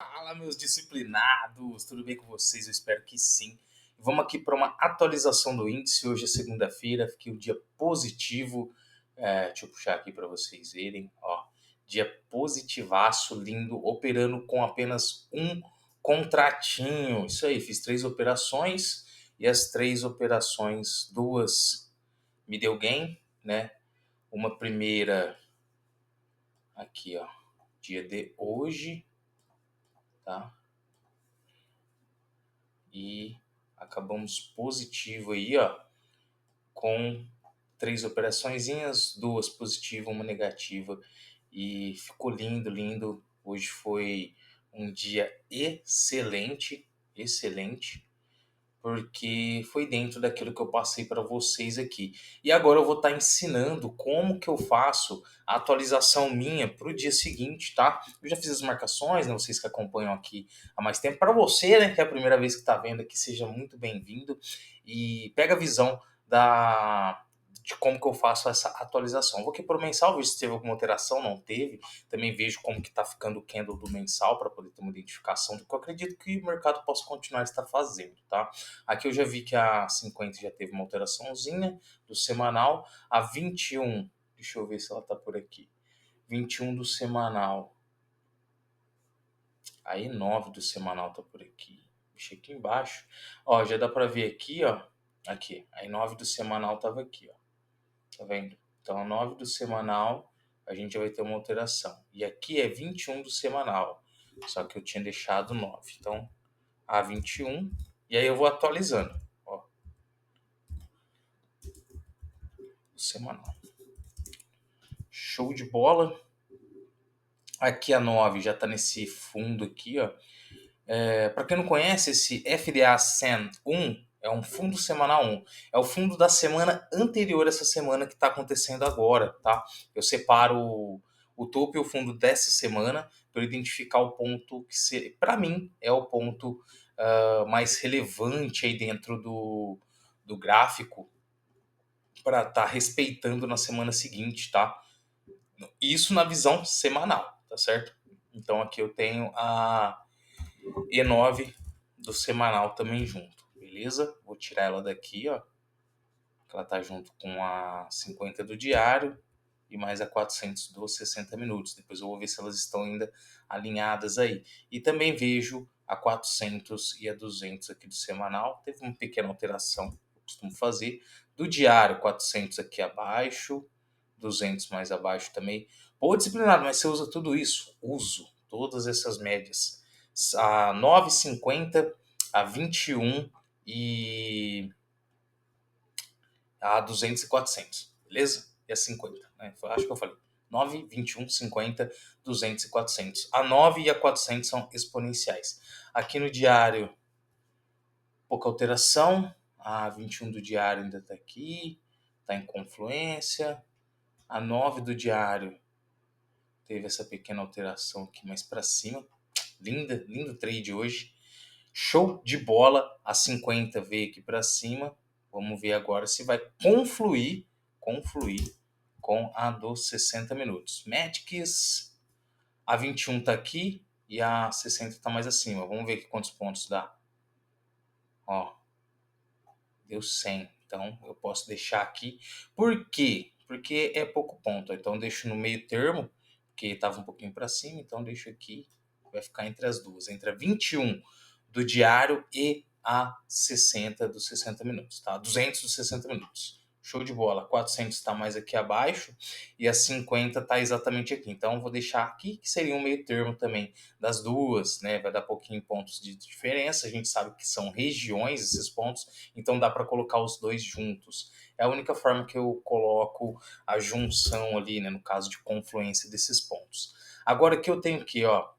Fala, meus disciplinados! Tudo bem com vocês? Eu espero que sim. Vamos aqui para uma atualização do índice. Hoje é segunda-feira, fiquei um dia positivo. Deixa eu puxar aqui para vocês verem. Ó, dia positivaço, lindo, operando com apenas um contratinho. Isso aí, fiz 3 operações e as 3 operações, 2 me deu gain, né? Uma primeira aqui, ó, dia de hoje, tá? E acabamos positivo aí, ó, com 3 operaçõezinhas, 2 positivas, uma negativa, e ficou lindo, lindo. Hoje foi um dia excelente, excelente, porque foi dentro daquilo que eu passei para vocês aqui. E agora eu vou estar ensinando como que eu faço a atualização minha para o dia seguinte, tá? Eu já fiz as marcações, né? Vocês que acompanham aqui há mais tempo. Para você, né, que é a primeira vez que está vendo aqui, seja muito bem-vindo e pega a visão de como que eu faço essa atualização. Vou aqui para o mensal, ver se teve alguma alteração, não teve. Também vejo como que está ficando o candle do mensal para poder ter uma identificação do que eu acredito que o mercado possa continuar a estar fazendo, tá? Aqui eu já vi que a 50 já teve uma alteraçãozinha do semanal. A 21, deixa eu ver se ela tá por aqui. 21 do semanal. A E9 do semanal tá por aqui. Deixa aqui embaixo. Ó, já dá para ver aqui, ó. Aqui, a E9 do semanal tava aqui, ó. Tá vendo? Então a 9 do semanal a gente já vai ter uma alteração. E aqui é 21 do semanal. Só que eu tinha deixado 9. Então a 21. E aí eu vou atualizando. Ó, o semanal. Show de bola. Aqui a 9 já está nesse fundo aqui, ó. Para quem não conhece, esse FDA SEN 1 é um fundo semanal 1. É o fundo da semana anterior a essa semana que está acontecendo agora, tá? Eu separo o topo e o fundo dessa semana para identificar o ponto que, para mim, é o ponto mais relevante aí dentro do gráfico para estar respeitando na semana seguinte, tá? Isso na visão semanal, tá certo? Então aqui eu tenho a E9 do semanal também junto, beleza? Vou tirar ela daqui, ó. Ela tá junto com a 50 do diário e mais a 400 dos 60 minutos. Depois eu vou ver se elas estão ainda alinhadas aí. E também vejo a 400 e a 200 aqui do semanal. Teve uma pequena alteração, eu costumo fazer. Do diário, 400 aqui abaixo, 200 mais abaixo também. Pô, disciplinado, mas você usa tudo isso? Uso todas essas médias. A 9,50, a 21 e a 200 e 400, beleza? E a 50, né? Acho que eu falei. 9, 21, 50, 200 e 400. A 9 e a 400 são exponenciais. Aqui no diário, pouca alteração. A 21 do diário ainda está aqui, está em confluência. A 9 do diário teve essa pequena alteração aqui mais para cima. Linda, lindo trade hoje. Show de bola. A 50 veio aqui para cima. Vamos ver agora se vai confluir com a dos 60 minutos. Magics, a 21 tá aqui e a 60 tá mais acima. Vamos ver aqui quantos pontos dá. Ó, deu 100. Então eu posso deixar aqui. Por quê? Porque é pouco ponto. Então deixo no meio termo, porque estava um pouquinho para cima. Então deixo aqui. Vai ficar entre as duas. Entre a 21 do diário e a 60 dos 60 minutos. Tá? 200 dos 60 minutos. Show de bola. 400 está mais aqui abaixo e a 50 está exatamente aqui. Então vou deixar aqui que seria um meio termo também das duas, né? Vai dar pouquinho pontos de diferença. A gente sabe que são regiões esses pontos, então dá para colocar os dois juntos. É a única forma que eu coloco a junção ali, né? No caso de confluência desses pontos. Agora aqui eu tenho aqui, ó,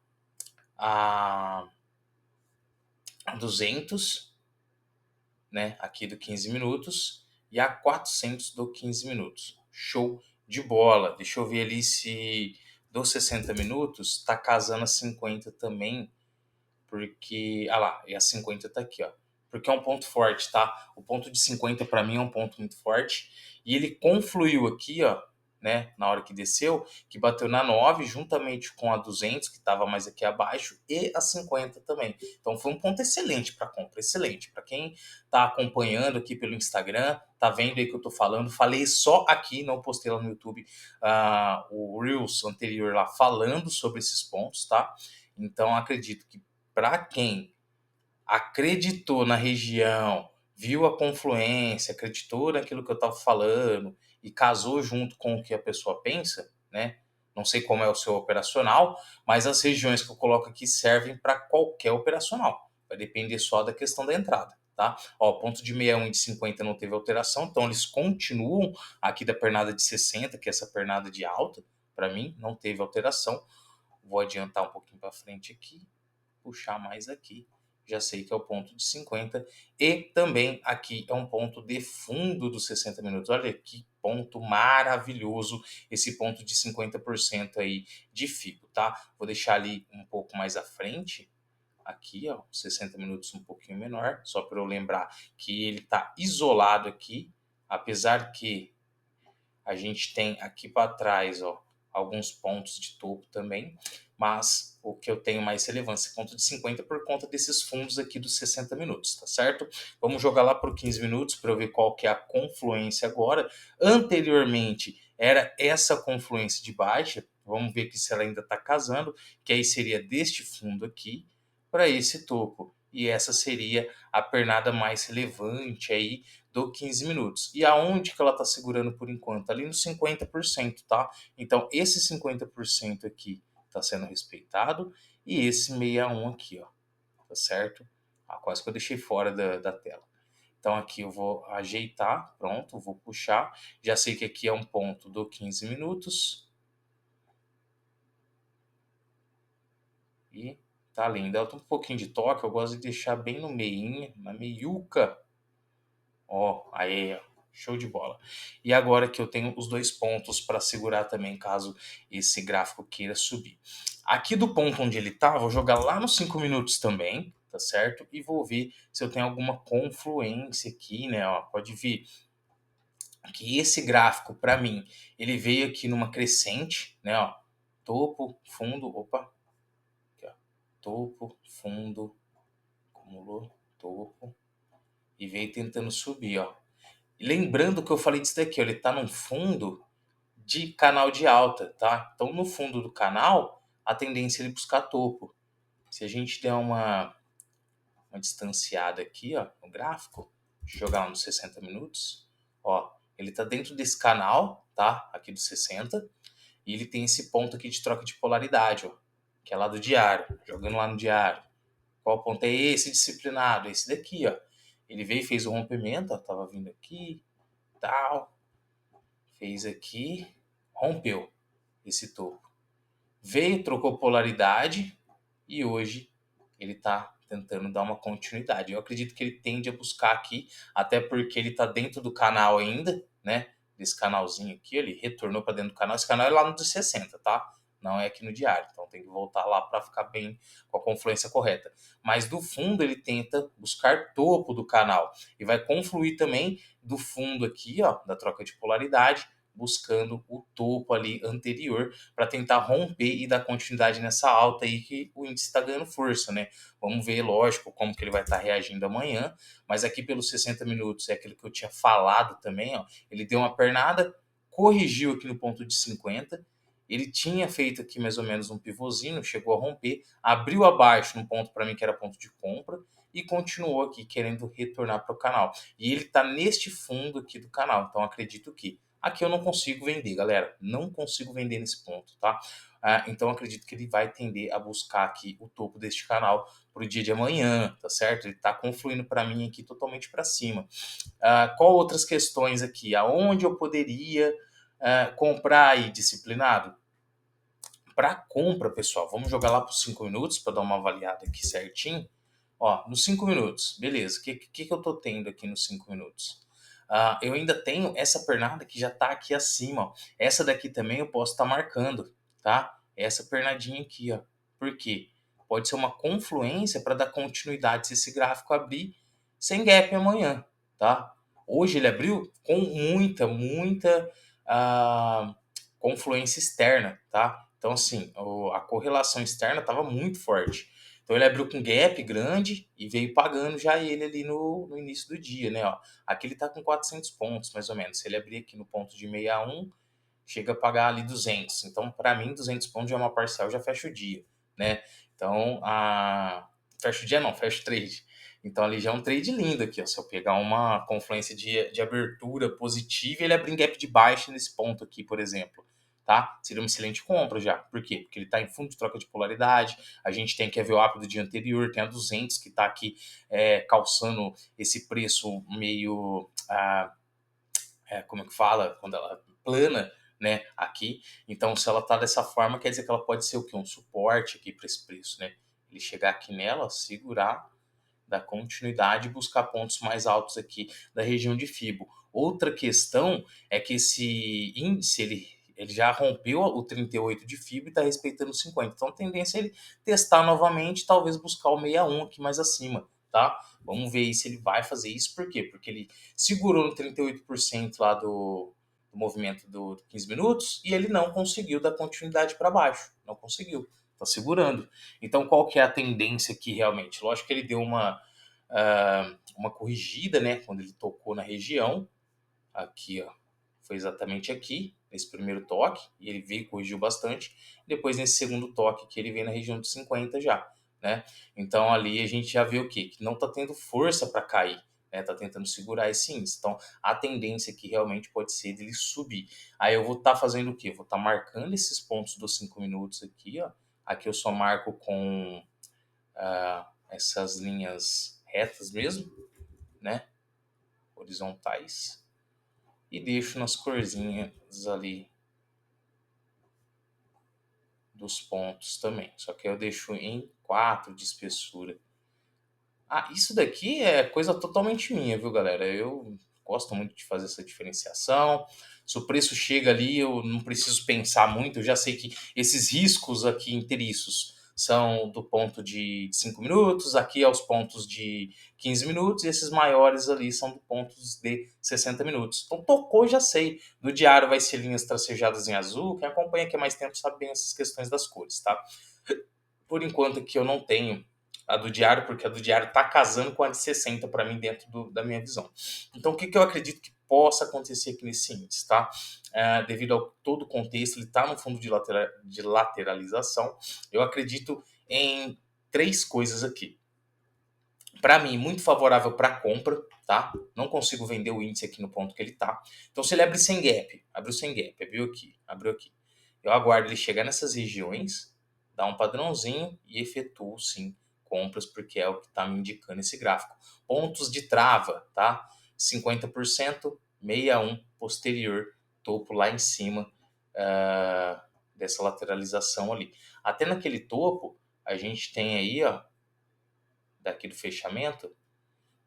a 200, né? Aqui do 15 minutos e a 400 do 15 minutos. Show de bola. Deixa eu ver ali se dos 60 minutos tá casando a 50 também, porque ah lá, e a 50 tá aqui, ó. Porque é um ponto forte, tá? O ponto de 50 para mim é um ponto muito forte e ele confluiu aqui, ó, né, na hora que desceu, que bateu na 9, juntamente com a 200, que estava mais aqui abaixo, e a 50 também. Então foi um ponto excelente para compra, excelente. Para quem está acompanhando aqui pelo Instagram, tá vendo aí que eu estou falando, falei só aqui, não postei lá no YouTube, o Reels anterior lá falando sobre esses pontos, tá? Então acredito que para quem acreditou na região, viu a confluência, acreditou naquilo que eu estava falando e casou junto com o que a pessoa pensa, né? Não sei como é o seu operacional, mas as regiões que eu coloco aqui servem para qualquer operacional. Vai depender só da questão da entrada, tá? Ó, ponto de 61 e de 50 não teve alteração, então eles continuam aqui da pernada de 60, que é essa pernada de alta, para mim não teve alteração. Vou adiantar um pouquinho para frente aqui, puxar mais aqui, já sei que é o ponto de 50, e também aqui é um ponto de fundo dos 60 minutos. Olha que ponto maravilhoso esse ponto de 50% aí de FIBO, tá? Vou deixar ali um pouco mais à frente, aqui, ó, 60 minutos um pouquinho menor, só para eu lembrar que ele está isolado aqui, apesar que a gente tem aqui para trás, ó, alguns pontos de topo também, mas o que eu tenho mais relevância é ponto de 50 por conta desses fundos aqui dos 60 minutos, tá certo? Vamos jogar lá por 15 minutos para eu ver qual que é a confluência agora. Anteriormente era essa confluência de baixa, vamos ver que se ela ainda está casando, que aí seria deste fundo aqui para esse topo. E essa seria a pernada mais relevante aí do 15 minutos. E aonde que ela está segurando por enquanto? Ali no 50%, tá? Então, esse 50% aqui está sendo respeitado e esse 61 aqui, ó, tá certo? Quase que eu deixei fora da tela. Então, aqui eu vou ajeitar, pronto, vou puxar. Já sei que aqui é um ponto do 15 minutos. E tá lindo. Ela tem um pouquinho de toque, eu gosto de deixar bem no meinho, na meiuca. Ó, aí, ó, show de bola. E agora que eu tenho os dois pontos para segurar também, caso esse gráfico queira subir. Aqui do ponto onde ele tá, vou jogar lá nos 5 minutos também, tá certo? E vou ver se eu tenho alguma confluência aqui, né? Ó, pode vir que esse gráfico, para mim, ele veio aqui numa crescente, né? Ó, topo, fundo, opa, aqui, ó, topo, fundo, acumulou, topo, e veio tentando subir, ó. Lembrando que eu falei disso daqui, ó, ele está num fundo de canal de alta, tá? Então, no fundo do canal, a tendência é ele buscar topo. Se a gente der uma distanciada aqui, ó, no gráfico, jogar lá nos 60 minutos, ó, ele está dentro desse canal, tá? Aqui dos 60, e ele tem esse ponto aqui de troca de polaridade, ó, que é lá do diário, jogando lá no diário. Qual ponto é esse disciplinado? Esse daqui, ó. Ele veio e fez o rompimento, ó, tava vindo aqui, tal, fez aqui, rompeu esse topo. Veio, trocou polaridade e hoje ele está tentando dar uma continuidade. Eu acredito que ele tende a buscar aqui, até porque ele está dentro do canal ainda, né? Desse canalzinho aqui, ele retornou para dentro do canal. Esse canal é lá no dos 60, tá? Não é aqui no diário, então tem que voltar lá para ficar bem com a confluência correta. Mas do fundo ele tenta buscar topo do canal e vai confluir também do fundo aqui, ó, da troca de polaridade, buscando o topo ali anterior para tentar romper e dar continuidade nessa alta aí que o índice está ganhando força, né? Vamos ver, lógico, como que ele vai estar reagindo amanhã, mas aqui pelos 60 minutos é aquilo que eu tinha falado também, ó, ele deu uma pernada, corrigiu aqui no ponto de 50, ele tinha feito aqui mais ou menos um pivôzinho, chegou a romper, abriu abaixo num ponto para mim que era ponto de compra e continuou aqui querendo retornar para o canal. E ele está neste fundo aqui do canal, então acredito que aqui eu não consigo vender, galera. Não consigo vender nesse ponto, tá? Então acredito que ele vai tender a buscar aqui o topo deste canal para o dia de amanhã, tá certo? Ele está confluindo para mim aqui totalmente para cima. Qual outras questões aqui? Aonde eu poderia comprar aí disciplinado? Para compra, pessoal, vamos jogar lá para os 5 minutos para dar uma avaliada aqui certinho. Ó, nos 5 minutos, beleza. O que eu tô tendo aqui nos 5 minutos? Eu ainda tenho essa pernada que já está aqui acima, ó. Essa daqui também eu posso estar marcando, tá? Essa pernadinha aqui, ó. Por quê? Pode ser uma confluência para dar continuidade se esse gráfico abrir sem gap amanhã, tá? Hoje ele abriu com muita confluência externa, tá? Então, assim, a correlação externa estava muito forte. Então, ele abriu com gap grande e veio pagando já ele ali no início do dia, né? Ó. Aqui ele está com 400 pontos, mais ou menos. Se ele abrir aqui no ponto de 61, chega a pagar ali 200. Então, para mim, 200 pontos já é uma parcial, já fecha o dia, né? Então, fecha o dia não, fecha o trade. Então, ali já é um trade lindo aqui, ó. Se eu pegar uma confluência de abertura positiva e ele abrir em gap de baixa nesse ponto aqui, por exemplo, tá? Seria uma excelente compra já. Por quê? Porque ele está em fundo de troca de polaridade, a gente tem que ver o API do dia anterior, tem a 200 que está aqui calçando esse preço meio... como é que fala? Quando ela plana, né, aqui. Então, se ela tá dessa forma, quer dizer que ela pode ser o quê? Um suporte aqui para esse preço, né? Ele chegar aqui nela, segurar, dar continuidade e buscar pontos mais altos aqui da região de Fibo. Outra questão é que esse índice, ele já rompeu o 38 de Fibo e está respeitando o 50. Então, a tendência é ele testar novamente, talvez buscar o 61 aqui mais acima, tá? Vamos ver aí se ele vai fazer isso. Por quê? Porque ele segurou no 38% lá do movimento do 15 minutos e ele não conseguiu dar continuidade para baixo. Não conseguiu. Tá segurando. Então, qual que é a tendência aqui realmente? Lógico que ele deu uma corrigida, né? Quando ele tocou na região. Aqui, ó. Foi exatamente aqui, nesse primeiro toque. E ele veio e corrigiu bastante. Depois, nesse segundo toque, que ele veio na região de 50 já, né? Então, ali a gente já vê o quê? Que não tá tendo força para cair. Né, tá tentando segurar esse índice. Então, a tendência aqui realmente pode ser dele subir. Aí eu vou estar fazendo o quê? Vou estar marcando esses pontos dos 5 minutos aqui, ó. Aqui eu só marco com essas linhas retas mesmo, né? Horizontais. E deixo nas corzinhas ali dos pontos também. Só que eu deixo em 4 de espessura. Isso daqui é coisa totalmente minha, viu, galera? Eu gosto muito de fazer essa diferenciação. Se o preço chega ali, eu não preciso pensar muito. Eu já sei que esses riscos aqui inteiriços são do ponto de 5 minutos, aqui aos pontos de 15 minutos, e esses maiores ali são do pontos de 60 minutos. Então, tocou, já sei. No diário vai ser linhas tracejadas em azul. Quem acompanha aqui há mais tempo sabe bem essas questões das cores, tá? Por enquanto aqui eu não tenho a do diário, porque a do diário está casando com a de 60 para mim dentro da minha visão. Então, o que eu acredito que possa acontecer aqui nesse índice, tá? Devido ao todo o contexto, ele está no fundo de lateralização. Eu acredito em 3 coisas aqui. Para mim, muito favorável para compra, tá? Não consigo vender o índice aqui no ponto que ele tá. Então, se ele abrir sem gap, abriu sem gap, abriu aqui. Eu aguardo ele chegar nessas regiões, dar um padrãozinho e efetuo, sim, compras, porque é o que está me indicando esse gráfico. Pontos de trava, tá? 50%, 61 posterior, topo lá em cima dessa lateralização ali. Até naquele topo, a gente tem aí, ó, daqui do fechamento,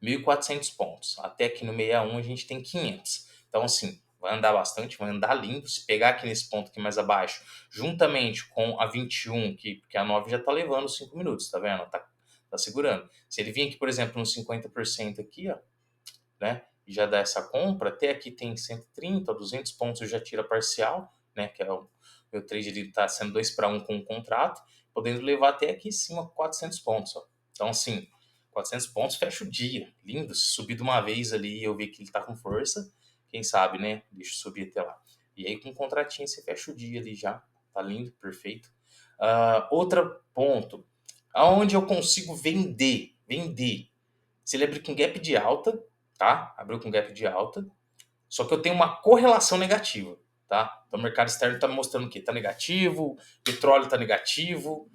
1.400 pontos. Até aqui no 61 a gente tem 500. Então, assim, vai andar bastante, vai andar lindo. Se pegar aqui nesse ponto aqui mais abaixo, juntamente com a 21, porque a 9 já tá levando 5 minutos, tá vendo? Tá segurando. Se ele vir aqui, por exemplo, no 50% aqui, ó, né, e já dá essa compra, até aqui tem 130, 200 pontos já tira parcial, né, que é o meu trade, ele tá sendo 2 para 1 com o contrato, podendo levar até aqui em cima 400 pontos, ó. Então, assim, 400 pontos fecha o dia, lindo. Se subir de uma vez ali e eu ver que ele tá com força, quem sabe, né, deixa eu subir até lá. E aí com um contratinho você fecha o dia ali já, tá lindo, perfeito. Outro ponto, aonde eu consigo vender, se ele abrir com gap de alta, tá? Abriu com gap de alta, só que eu tenho uma correlação negativa, tá? Então o mercado externo está mostrando o quê? Está negativo, petróleo está negativo,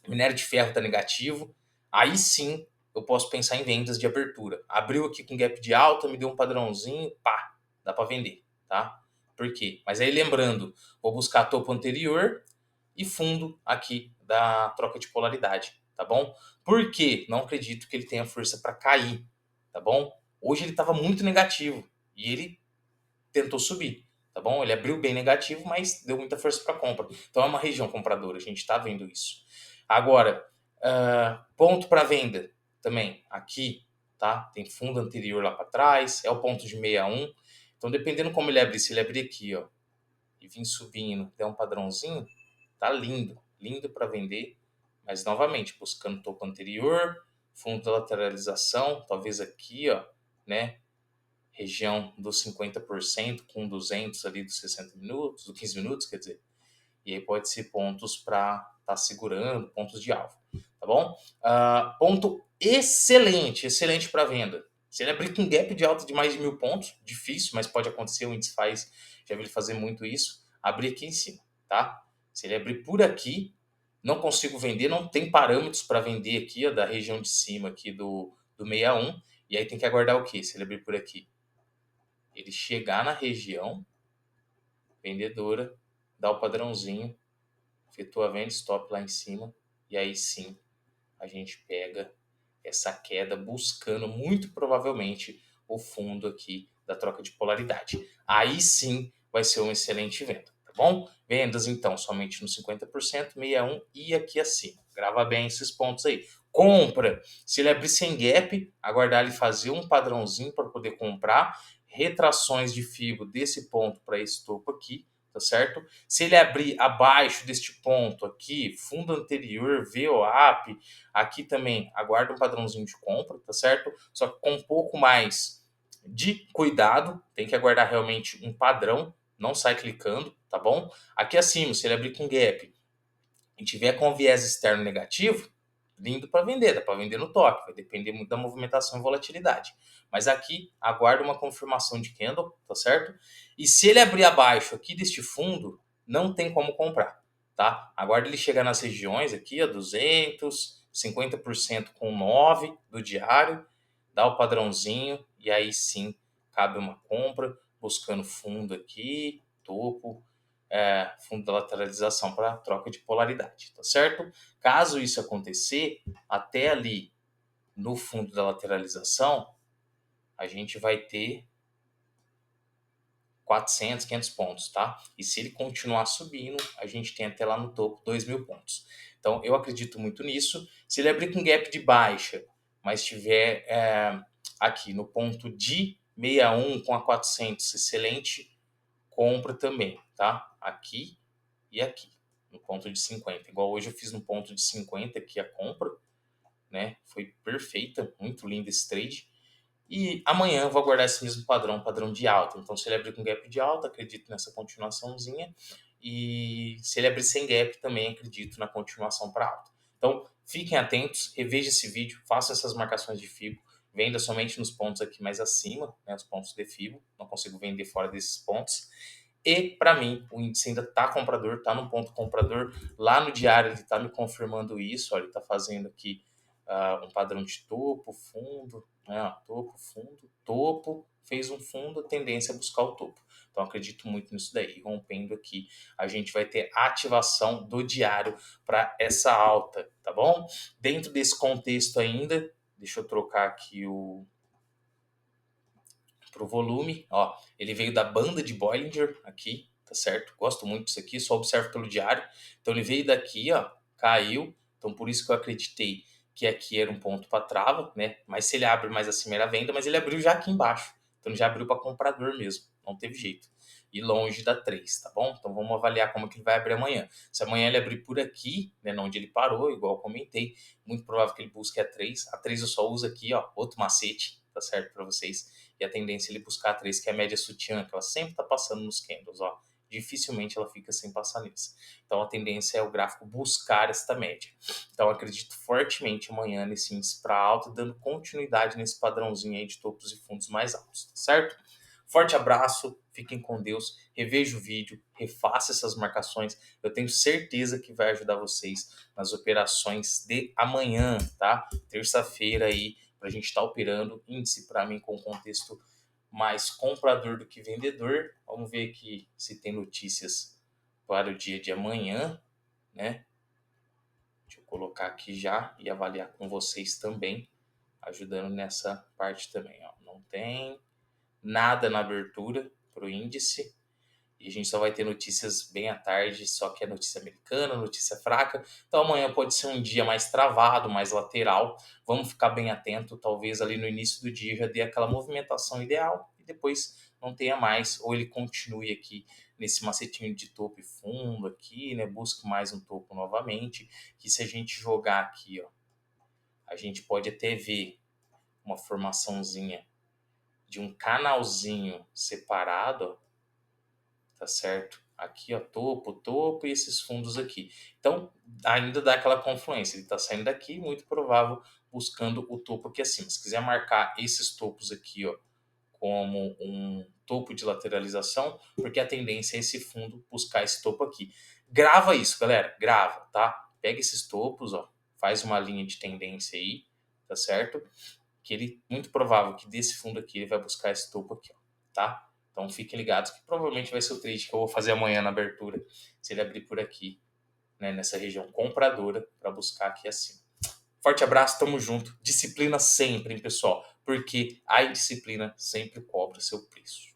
minério de ferro está negativo. Aí sim eu posso pensar em vendas de abertura. Abriu aqui com gap de alta, me deu um padrãozinho, pá, dá para vender, tá? Por quê? Mas aí lembrando, vou buscar topo anterior e fundo aqui da troca de polaridade, tá bom? Por quê? Não acredito que ele tenha força para cair, tá bom? Hoje ele estava muito negativo e ele tentou subir, tá bom? Ele abriu bem negativo, mas deu muita força para compra. Então é uma região compradora, a gente está vendo isso. Agora, ponto para venda também, aqui, tá? Tem fundo anterior lá para trás, é o ponto de 61. Então, dependendo como ele abrir, se ele abrir aqui, ó, e vir subindo, der um padrãozinho, tá lindo, lindo para vender, mas novamente, buscando o topo anterior, fundo da lateralização, talvez aqui, ó, né, região dos 50% com 200 ali dos 60 minutos, dos 15 minutos, quer dizer, e aí pode ser pontos para estar segurando, pontos de alvo, tá bom? Ponto excelente, excelente para venda. Se ele abrir com gap de alta de mais de 1.000 pontos, difícil, mas pode acontecer, o índice faz, já vi ele fazer muito isso, abrir aqui em cima, tá? Se ele abrir por aqui, não consigo vender, não tem parâmetros para vender aqui, ó, da região de cima aqui do 61, e aí tem que aguardar o quê? Se ele abrir por aqui, ele chegar na região vendedora, dá o padrãozinho, efetua a venda, stop lá em cima, e aí sim a gente pega essa queda buscando muito provavelmente o fundo aqui da troca de polaridade. Aí sim vai ser uma excelente venda, tá bom? Vendas então somente no 50%, 61 e aqui acima. Grava bem esses pontos aí. Compra, se ele abrir sem gap, aguardar ele fazer um padrãozinho para poder comprar, retrações de FIBO desse ponto para esse topo aqui, tá certo? Se ele abrir abaixo deste ponto aqui, fundo anterior, VWAP, aqui também aguarda um padrãozinho de compra, tá certo? Só que com um pouco mais de cuidado, tem que aguardar realmente um padrão, não sai clicando, tá bom? Aqui acima, se ele abrir com gap e tiver com viés externo negativo, lindo para vender, dá para vender no toque, vai depender muito da movimentação e volatilidade. Mas aqui, aguarda uma confirmação de candle, tá certo? E se ele abrir abaixo aqui deste fundo, não tem como comprar, tá? Aguarda ele chegar nas regiões aqui, a 200, 50% com 9 do diário, dá o padrãozinho e aí sim cabe uma compra, buscando fundo aqui, topo, fundo da lateralização para troca de polaridade, tá certo? Caso isso acontecer, até ali no fundo da lateralização, a gente vai ter 400, 500 pontos, tá? E se ele continuar subindo, a gente tem até lá no topo 2.000 pontos. Então, eu acredito muito nisso. Se ele abrir com gap de baixa, mas estiver aqui no ponto de 61 com a 400, excelente compra também, tá? Aqui e aqui, no ponto de 50. Igual hoje eu fiz no ponto de 50 aqui a compra, né? Foi perfeita, muito lindo esse trade. E amanhã eu vou aguardar esse mesmo padrão de alta. Então, se ele abrir com gap de alta, acredito nessa continuaçãozinha. E se ele abrir sem gap, também acredito na continuação para alta. Então, fiquem atentos, reveja esse vídeo, façam essas marcações de FIBO. Venda somente nos pontos aqui mais acima, né, os pontos de FIBO. Não consigo vender fora desses pontos. E, para mim, o índice ainda está comprador, está no ponto comprador. Lá no diário ele está me confirmando isso. Ó, ele está fazendo aqui um padrão de topo, fundo, né? Topo, fundo, topo, fez um fundo, a tendência é buscar o topo. Então, acredito muito nisso daí. Rompendo aqui, a gente vai ter ativação do diário para essa alta, tá bom? Dentro desse contexto ainda, deixa eu trocar aqui pro volume, ó, ele veio da banda de Bollinger aqui, tá certo? Gosto muito disso aqui, só observo pelo diário. Então ele veio daqui, ó, caiu, então por isso que eu acreditei que aqui era um ponto para trava, né? Mas se ele abre mais acima era venda, mas ele abriu já aqui embaixo. Então ele já abriu para comprador mesmo, não teve jeito. E longe da 3, tá bom? Então vamos avaliar como que ele vai abrir amanhã. Se amanhã ele abrir por aqui, né, onde ele parou, igual eu comentei, muito provável que ele busque a 3. A 3 eu só uso aqui, ó, outro macete, tá certo para vocês. E a tendência é ele buscar a 3, que é a média sutiã, que ela sempre está passando nos candles, ó. Dificilmente ela fica sem passar nisso. Então a tendência é o gráfico buscar esta média. Então acredito fortemente amanhã nesse índice para alta, dando continuidade nesse padrãozinho aí de topos e fundos mais altos, tá certo? Forte abraço, fiquem com Deus, reveja o vídeo, refaça essas marcações, eu tenho certeza que vai ajudar vocês nas operações de amanhã, tá? Terça-feira aí, para a gente estar operando, índice para mim com contexto mais comprador do que vendedor. Vamos ver aqui se tem notícias para o dia de amanhã, né? Deixa eu colocar aqui já e avaliar com vocês também, ajudando nessa parte também, ó. Não tem nada na abertura para o índice. E a gente só vai ter notícias bem à tarde, só que é notícia americana, notícia fraca. Então amanhã pode ser um dia mais travado, mais lateral. Vamos ficar bem atento, talvez ali no início do dia já dê aquela movimentação ideal e depois não tenha mais, ou ele continue aqui nesse macetinho de topo e fundo aqui, né? Busque mais um topo novamente, que se a gente jogar aqui, ó, a gente pode até ver uma formaçãozinha de um canalzinho separado, ó, tá certo? Aqui, ó, topo, topo e esses fundos aqui. Então, ainda dá aquela confluência. Ele tá saindo daqui, muito provável, buscando o topo aqui acima. Se quiser marcar esses topos aqui, ó, como um topo de lateralização, porque a tendência é esse fundo buscar esse topo aqui. Grava isso, galera, grava, tá? Pega esses topos, ó, faz uma linha de tendência aí, tá certo? Que ele, muito provável que desse fundo aqui, ele vai buscar esse topo aqui, ó, tá? Então fiquem ligados que provavelmente vai ser o trade que eu vou fazer amanhã na abertura, se ele abrir por aqui, né, nessa região compradora, para buscar aqui acima. Forte abraço, tamo junto. Disciplina sempre, hein, pessoal? Porque a indisciplina sempre cobra seu preço.